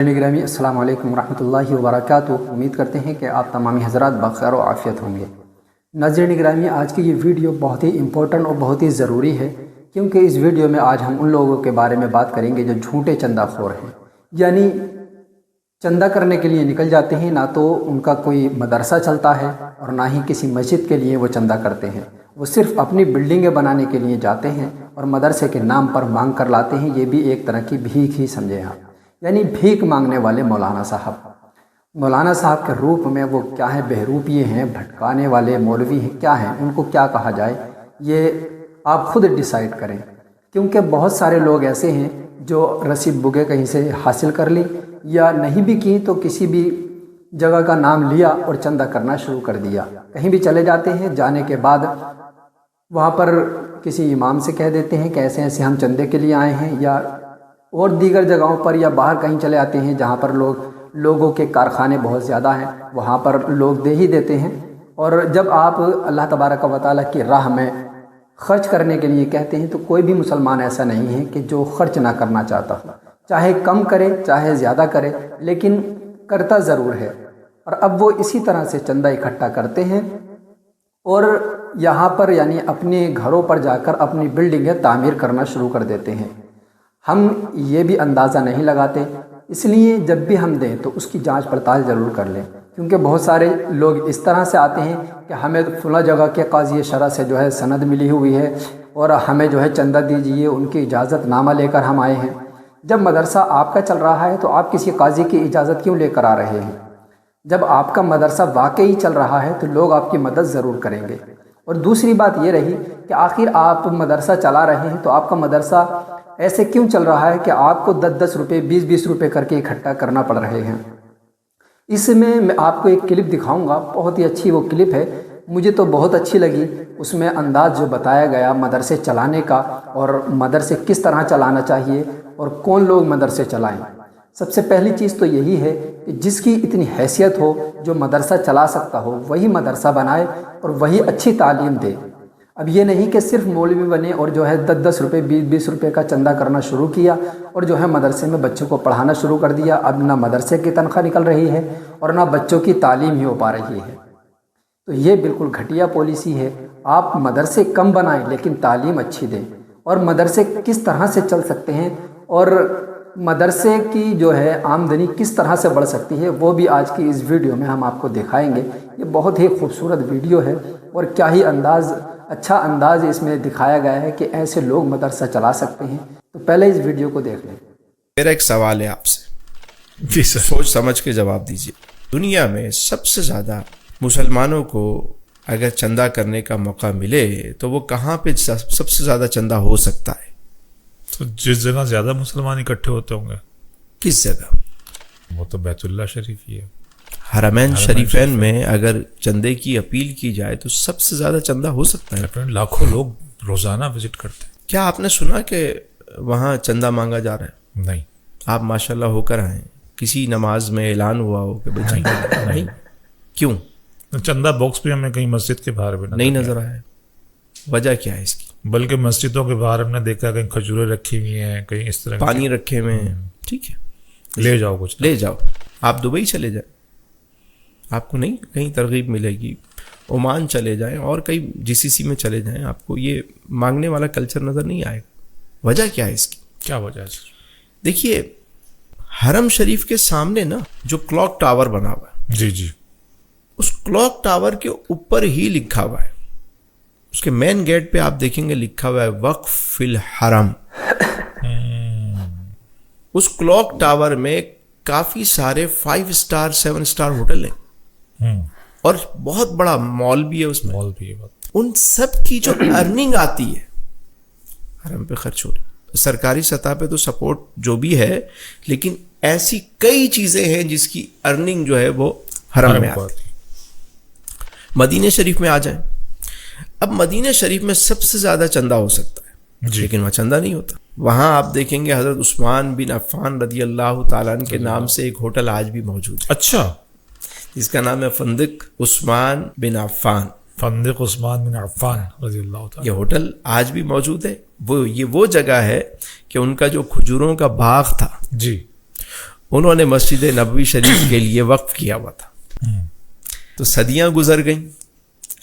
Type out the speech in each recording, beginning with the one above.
گرامی السلام علیکم ورحمۃ اللہ وبرکاتہ۔ امید کرتے ہیں کہ آپ تمامی حضرات بخیر و عافیت ہوں گے۔ ناظرین گرامی، آج کی یہ ویڈیو بہت ہی امپورٹنٹ اور بہت ہی ضروری ہے، کیونکہ اس ویڈیو میں آج ہم ان لوگوں کے بارے میں بات کریں گے جو جھوٹے چندہ خور ہیں، یعنی چندہ کرنے کے لیے نکل جاتے ہیں، نہ تو ان کا کوئی مدرسہ چلتا ہے اور نہ ہی کسی مسجد کے لیے وہ چندہ کرتے ہیں۔ وہ صرف اپنی بلڈنگیں بنانے کے لیے جاتے ہیں اور مدرسے کے نام پر مانگ کر لاتے ہیں۔ یہ بھی ایک طرح کی بھیک ہی سمجھیں آپ، یعنی بھیک مانگنے والے مولانا صاحب کے روپ میں وہ کیا ہیں، بہروپیے ہیں، بھٹکانے والے مولوی ہیں، کیا ہیں، ان کو کیا کہا جائے یہ آپ خود ڈیسائیڈ کریں، کیونکہ بہت سارے لوگ ایسے ہیں جو رسید بگے کہیں سے حاصل کر لی، یا نہیں بھی کی تو کسی بھی جگہ کا نام لیا اور چندہ کرنا شروع کر دیا۔ کہیں بھی چلے جاتے ہیں، جانے کے بعد وہاں پر کسی امام سے کہہ دیتے ہیں کہ ایسے ایسے ہم چندے کے لیے آئے ہیں، یا اور دیگر جگہوں پر یا باہر کہیں چلے آتے ہیں جہاں پر لوگوں کے کارخانے بہت زیادہ ہیں، وہاں پر لوگ دے ہی دیتے ہیں۔ اور جب آپ اللہ تبارک و تعالیٰ کی راہ میں خرچ کرنے کے لیے کہتے ہیں تو کوئی بھی مسلمان ایسا نہیں ہے کہ جو خرچ نہ کرنا چاہتا ہو، چاہے کم کرے چاہے زیادہ کرے، لیکن کرتا ضرور ہے۔ اور اب وہ اسی طرح سے چندہ اکٹھا کرتے ہیں اور یہاں پر یعنی اپنے گھروں پر جا کر اپنی بلڈنگیں تعمیر کرنا شروع کر دیتے ہیں۔ ہم یہ بھی اندازہ نہیں لگاتے، اس لیے جب بھی ہم دیں تو اس کی جانچ پڑتال ضرور کر لیں، کیونکہ بہت سارے لوگ اس طرح سے آتے ہیں کہ ہمیں فلاں جگہ کے قاضی شرع سے جو ہے سند ملی ہوئی ہے اور ہمیں جو ہے چندہ دیجیے، ان کی اجازت نامہ لے کر ہم آئے ہیں۔ جب مدرسہ آپ کا چل رہا ہے تو آپ کسی قاضی کی اجازت کیوں لے کر آ رہے ہیں؟ جب آپ کا مدرسہ واقعی چل رہا ہے تو لوگ آپ کی مدد ضرور کریں گے۔ اور دوسری بات یہ رہی کہ آخر آپ مدرسہ چلا رہے ہیں تو آپ کا مدرسہ ایسے کیوں چل رہا ہے کہ آپ کو 10 روپے 20 روپے کر کے اکٹھا کرنا پڑ رہے ہیں؟ اس میں آپ کو ایک کلپ دکھاؤں گا، بہت ہی اچھی وہ کلپ ہے، مجھے تو بہت اچھی لگی۔ اس میں انداز جو بتایا گیا مدرسے چلانے کا، اور مدرسے کس طرح چلانا چاہیے اور کون لوگ مدرسے چلائیں۔ سب سے پہلی چیز تو یہی ہے کہ جس کی اتنی حیثیت ہو، جو مدرسہ چلا سکتا ہو، وہی مدرسہ بنائے اور وہی اچھی تعلیم دے۔ اب یہ نہیں کہ صرف مولوی بنے اور جو ہے 10 روپے 20 روپے کا چندہ کرنا شروع کیا اور جو ہے مدرسے میں بچوں کو پڑھانا شروع کر دیا۔ اب نہ مدرسے کی تنخواہ نکل رہی ہے اور نہ بچوں کی تعلیم ہی ہو پا رہی ہے، تو یہ بالکل گھٹیا پالیسی ہے۔ آپ مدرسے کم بنائیں لیکن تعلیم اچھی دیں۔ اور مدرسے کس طرح سے چل سکتے ہیں اور مدرسے کی جو ہے آمدنی کس طرح سے بڑھ سکتی ہے، وہ بھی آج کی اس ویڈیو میں ہم آپ کو دکھائیں گے۔ یہ بہت ہی خوبصورت ویڈیو ہے اور کیا ہی اچھا انداز اس میں دکھایا گیا ہے کہ ایسے لوگ مدرسہ چلا سکتے ہیں۔ تو پہلے اس ویڈیو کو دیکھ لیں۔ میرا ایک سوال ہے آپ سے، جی سر، سوچ سمجھ کے جواب دیجیے۔ دنیا میں سب سے زیادہ مسلمانوں کو اگر چندہ کرنے کا موقع ملے تو وہ کہاں پہ سب سے زیادہ چندہ ہو سکتا ہے؟ تو جس جگہ زیادہ مسلمان اکٹھے ہوتے ہوں گے۔ کس جگہ؟ وہ تو بیت اللہ شریف ہی ہے۔ حرمین شریفین میں اگر چندے کی اپیل کی جائے تو سب سے زیادہ چندہ ہو سکتا ہے۔ لاکھوں لوگ روزانہ وزٹ کرتے ہیں۔ کیا آپ نے سنا کہ وہاں چندہ مانگا جا رہا ہے؟ نہیں۔ آپ ماشاءاللہ ہو کر آئیں، کسی نماز میں اعلان ہوا ہو کہ بھائی نہیں؟ کیوں؟ چندہ باکس بھی ہمیں کہیں مسجد کے باہر بھی نہیں نظر آیا؟ وجہ کیا ہے اس کی؟ بلکہ مسجدوں کے باہر ہم نے دیکھا کہیں کھجوریں رکھی ہوئی ہیں، کہیں اس طرح پانی رکھے ہوئے ہیں۔ ٹھیک ہے، لے جاؤ کچھ، لے جاؤ۔ آپ دبئی چلے جائیں، آپ کو نہیں کہیں ترغیب ملے گی۔ عمان چلے جائیں اور کئی GCC میں چلے جائیں، آپ کو یہ مانگنے والا کلچر نظر نہیں آئے گا۔ وجہ کیا ہے اس کی؟ کیا وجہ ہے سر؟ دیکھیے، حرم شریف کے سامنے نا جو کلاک ٹاور بنا ہوا ہے، جی اس کلاک ٹاور کے اوپر ہی لکھا ہوا ہے، اس کے مین گیٹ پہ آپ دیکھیں گے لکھا ہوا ہے وقف فی الحرم۔ اس کلاک ٹاور میں کافی سارے 5 سٹار 7 سٹار ہوٹل ہیں اور بہت بڑا مال بھی ہے، اس میں مال بھی ہے۔ ان سب کی جو ارننگ آتی ہے حرم پہ خرچ ہو رہی۔ سرکاری سطح پہ تو سپورٹ جو بھی ہے، لیکن ایسی کئی چیزیں ہیں جس کی ارننگ جو ہے وہ حرم میں آتی ہے۔ مدینہ شریف میں آ جائیں، اب مدینہ شریف میں سب سے زیادہ چندہ ہو سکتا ہے، لیکن وہاں چندہ نہیں ہوتا۔ وہاں آپ دیکھیں گے حضرت عثمان بن عفان رضی اللہ تعالیٰ عنہ کے نام سے ایک ہوٹل آج بھی موجود ہے، اچھا، جس کا نام ہے فندق عثمان بن عفان۔ فندق عثمان بن عفان رضی اللہ تعالیٰ، یہ ہوٹل آج بھی موجود ہے۔ یہ وہ جگہ ہے کہ ان کا جو کھجوروں کا باغ تھا، جی، انہوں نے مسجد نبوی شریف کے لیے وقف کیا ہوا تھا. تو صدیاں گزر گئیں,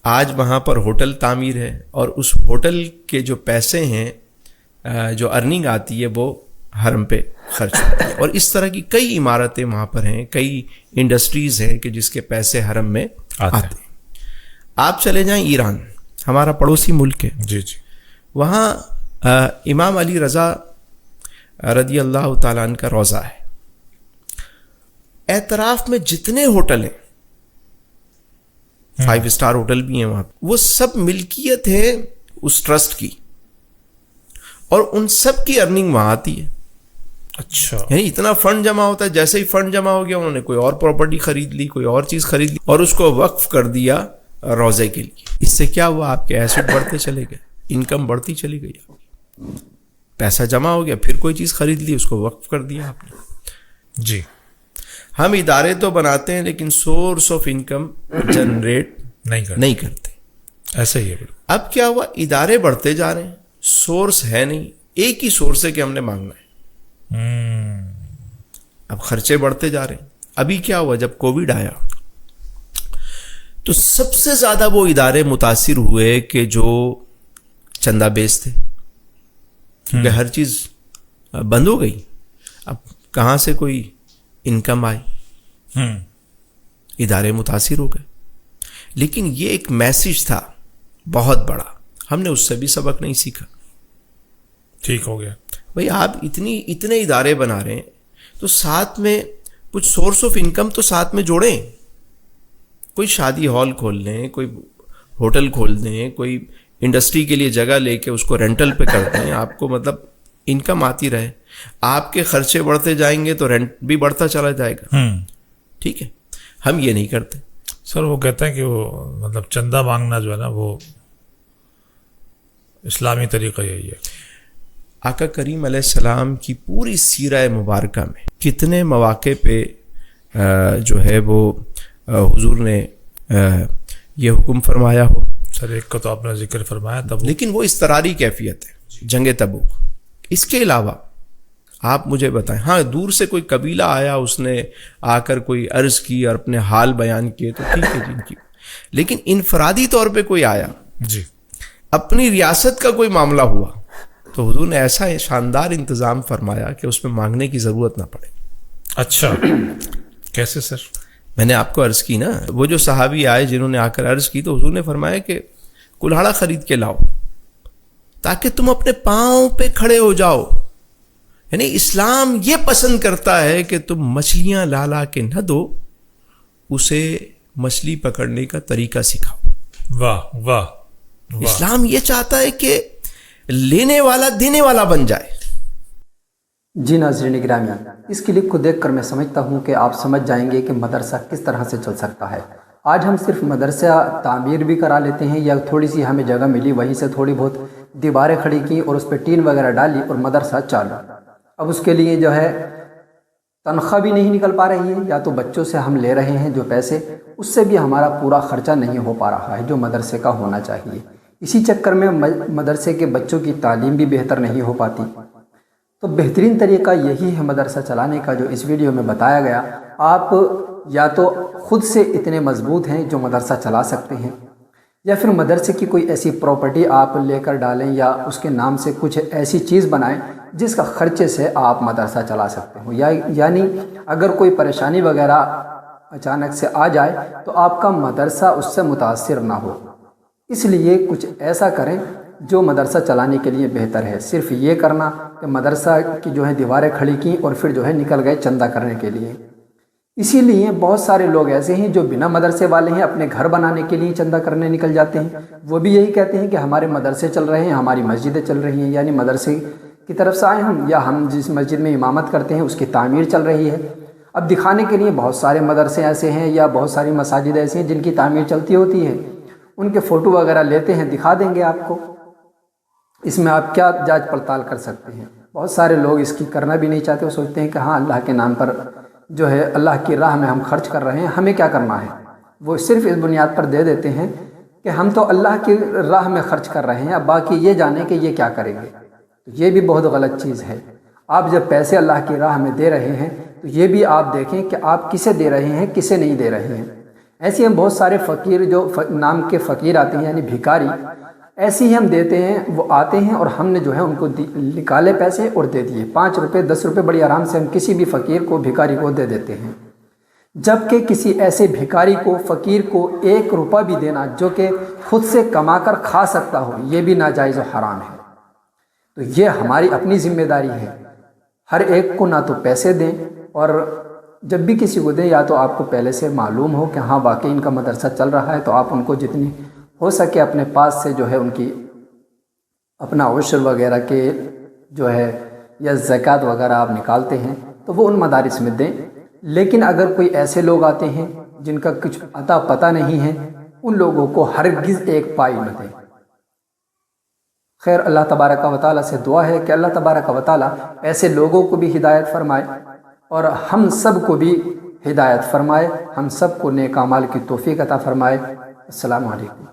آج وہاں پر ہوٹل تعمیر ہے, اور اس ہوٹل کے جو پیسے ہیں, جو ارننگ آتی ہے, وہ حرم پہ خرچ ہوتی ہے. اور اس طرح کی کئی عمارتیں وہاں پر ہیں, کئی انڈسٹریز ہیں کہ جس کے پیسے حرم میں آتے ہیں. آپ چلے جائیں ایران, ہمارا پڑوسی ملک ہے, جی جی, وہاں امام علی رضا رضی اللہ تعالیٰ عنہ کا روضہ ہے. اعتراف میں جتنے ہوٹل ہیں, 5 اسٹار ہوٹل بھی ہیں وہاں, وہ سب ملکیت ہے اس ٹرسٹ کی, اور ان سب کی ارننگ وہاں آتی ہے. اچھا, یعنی اتنا فنڈ جمع ہوتا ہے, جیسے ہی فنڈ جمع ہو گیا انہوں نے کوئی اور پراپرٹی خرید لی, کوئی اور چیز خرید لی, اور اس کو وقف کر دیا روزے کے لیے. اس سے کیا ہوا, آپ کے ایسٹ بڑھتے چلے گئے, انکم بڑھتی چلی گئی, پیسہ جمع ہو گیا, پھر کوئی چیز خرید لی, اس کو وقف کر دیا آپ نے. جی, ہم ادارے تو بناتے ہیں لیکن سورس آف انکم جنریٹ نہیں کرتے. ایسا ہی ہے. اب کیا ہوا, ادارے بڑھتے جا رہے ہیں, سورس ہے نہیں, ایک ہی سورس ہے کہ ہم نے مانگنا ہے. اب خرچے بڑھتے جا رہے ہیں. ابھی کیا ہوا, جب کووڈ آیا تو سب سے زیادہ وہ ادارے متاثر ہوئے کہ جو چندہ بیس تھے, کیونکہ ہر چیز بند ہو گئی. اب کہاں سے کوئی انکم آئی, ادارے متاثر ہو گئے. لیکن یہ ایک میسج تھا بہت بڑا, ہم نے اس سے بھی سبق نہیں سیکھا. ٹھیک ہو گیا بھئی, آپ اتنے ادارے بنا رہے ہیں تو ساتھ میں کچھ سورس آف انکم تو ساتھ میں جوڑیں. کوئی شادی ہال کھول لیں, کوئی ہوٹل کھول دیں, کوئی انڈسٹری کے لیے جگہ لے کے اس کو رینٹل پہ کر دیں, آپ کو مطلب انکم آتی رہے. آپ کے خرچے بڑھتے جائیں گے تو رینٹ بھی بڑھتا چلا جائے گا. ٹھیک ہے, ہم یہ نہیں کرتے. سر وہ کہتے ہیں کہ وہ مطلب چندہ مانگنا جو ہے نا, وہ اسلامی طریقہ یہی ہے. آقا کریم علیہ السلام کی پوری سیرہ مبارکہ میں کتنے مواقع پہ جو ہے وہ حضور نے یہ حکم فرمایا ہو. سر ایک کا تو آپ نے ذکر فرمایا تب, لیکن وہ اضطراری کیفیت ہے, جنگ تبوک. اس کے علاوہ آپ مجھے بتائیں, ہاں دور سے کوئی قبیلہ آیا, اس نے آ کر کوئی عرض کی اور اپنے حال بیان کیے تو ٹھیک ہے جن کی, لیکن انفرادی طور پہ کوئی آیا, جی, اپنی ریاست کا کوئی معاملہ ہوا, تو حضور نے ایسا شاندار انتظام فرمایا کہ اس میں مانگنے کی ضرورت نہ پڑے. اچھا, کیسے سر؟ میں نے آپ کو عرض کی نا, وہ جو صحابی آئے جنہوں نے آ کر عرض کی, تو حضور نے فرمایا کہ کلہاڑا خرید کے لاؤ تاکہ تم اپنے پاؤں پہ کھڑے ہو جاؤ. یعنی اسلام یہ پسند کرتا ہے کہ تم مچھلیاں لا لا کے نہ دو, اسے مچھلی پکڑنے کا طریقہ سکھاؤ. واہ واہ, اسلام یہ چاہتا ہے کہ لینے والا دینے والا بن جائے. جی ناظرین گرامی, اس کلپ کو دیکھ کر میں سمجھتا ہوں کہ آپ سمجھ جائیں گے کہ مدرسہ کس طرح سے چل سکتا ہے. آج ہم صرف مدرسہ تعمیر بھی کرا لیتے ہیں, یا تھوڑی سی ہمیں جگہ ملی وہیں سے تھوڑی بہت دیواریں کھڑی کی اور اس پہ ٹین وغیرہ ڈالی اور مدرسہ چالو. اب اس کے لیے جو ہے تنخواہ بھی نہیں نکل پا رہی ہے, یا تو بچوں سے ہم لے رہے ہیں جو پیسے, اس سے بھی ہمارا پورا خرچہ نہیں ہو پا رہا ہے جو مدرسے کا ہونا چاہیے. اسی چکر میں مدرسے کے بچوں کی تعلیم بھی بہتر نہیں ہو پاتی. تو بہترین طریقہ یہی ہے مدرسہ چلانے کا جو اس ویڈیو میں بتایا گیا. آپ یا تو خود سے اتنے مضبوط ہیں جو مدرسہ چلا سکتے ہیں, یا پھر مدرسے کی کوئی ایسی پراپرٹی آپ لے کر ڈالیں, یا اس کے نام سے کچھ ایسی چیز بنائیں جس کا خرچے سے آپ مدرسہ چلا سکتے ہو. یعنی اگر کوئی پریشانی وغیرہ اچانک سے آ جائے تو آپ کا مدرسہ اس سے متاثر نہ ہو. اس لیے کچھ ایسا کریں جو مدرسہ چلانے کے لیے بہتر ہے. صرف یہ کرنا کہ مدرسہ کی جو ہے دیواریں کھڑی کیں اور پھر جو ہے نکل گئے چندہ کرنے کے لیے. اسی لیے بہت سارے لوگ ایسے ہیں جو بنا مدرسے والے ہیں, اپنے گھر بنانے کے لیے چندہ کرنے نکل جاتے ہیں. وہ بھی یہی کہتے ہیں کہ ہمارے مدرسے چل رہے ہیں, ہماری مسجدیں چل رہی ہیں, یعنی مدرسے کی طرف سے آئے ہم, یا ہم جس مسجد میں امامت کرتے ہیں اس کی تعمیر چل رہی ہے. اب دکھانے کے لیے بہت سارے مدرسے ایسے ہیں یا بہت ساری مساجد ایسی ہیں جن کی تعمیر چلتی ہوتی ہے, ان کے فوٹو وغیرہ لیتے ہیں, دکھا دیں گے آپ کو. اس میں آپ کیا جانچ پڑتال کر سکتے ہیں؟ بہت سارے لوگ اس کی کرنا بھی نہیں چاہتے. وہ سوچتے ہیں کہ ہاں اللہ کے نام پر جو ہے اللہ کی راہ میں ہم خرچ کر رہے ہیں, ہمیں کیا کرنا ہے. وہ صرف اس بنیاد پر دے دیتے ہیں کہ ہم تو اللہ کی راہ میں خرچ کر رہے ہیں, اب باقی یہ جانیں کہ یہ کیا کریں گے. یہ بھی بہت غلط چیز ہے. آپ جب پیسے اللہ کی راہ میں دے رہے ہیں تو یہ بھی آپ دیکھیں کہ آپ کسے دے رہے ہیں کسے نہیں دے رہے ہیں۔ ایسے ہم بہت سارے فقیر جو نام کے فقیر آتے ہیں یعنی بھکاری، ایسے ہی ہم دیتے ہیں، وہ آتے ہیں اور ہم نے جو ہے ان کو نکالے پیسے اور دے دیے، 5 روپے 10 روپے بڑی آرام سے ہم کسی بھی فقیر کو بھکاری کو دے دیتے ہیں۔ جبکہ کسی ایسے بھکاری کو فقیر کو 1 روپہ بھی دینا جو کہ خود سے کما کر کھا سکتا ہو، یہ بھی ناجائز و حرام ہے۔ تو یہ ہماری اپنی ذمہ داری ہے، ہر ایک کو نہ تو پیسے دیں، اور جب بھی کسی کو دیں یا تو آپ کو پہلے سے معلوم ہو کہ ہاں واقعی ان کا مدرسہ چل رہا ہے، تو آپ ان کو جتنی ہو سکے اپنے پاس سے جو ہے ان کی اپنا عشر وغیرہ کے جو ہے یا زکوٰۃ وغیرہ آپ نکالتے ہیں تو وہ ان مدارس میں دیں۔ لیکن اگر کوئی ایسے لوگ آتے ہیں جن کا کچھ عطا پتہ نہیں ہے، ان لوگوں کو ہرگز 1 پائی نہ دیں۔ خیر، اللہ تبارک و تعالیٰ سے دعا ہے کہ اللہ تبارک و تعالیٰ ایسے لوگوں کو بھی ہدایت فرمائے اور ہم سب کو بھی ہدایت فرمائے، ہم سب کو نیک اعمال کی توفیق عطا فرمائے۔ السلام علیکم۔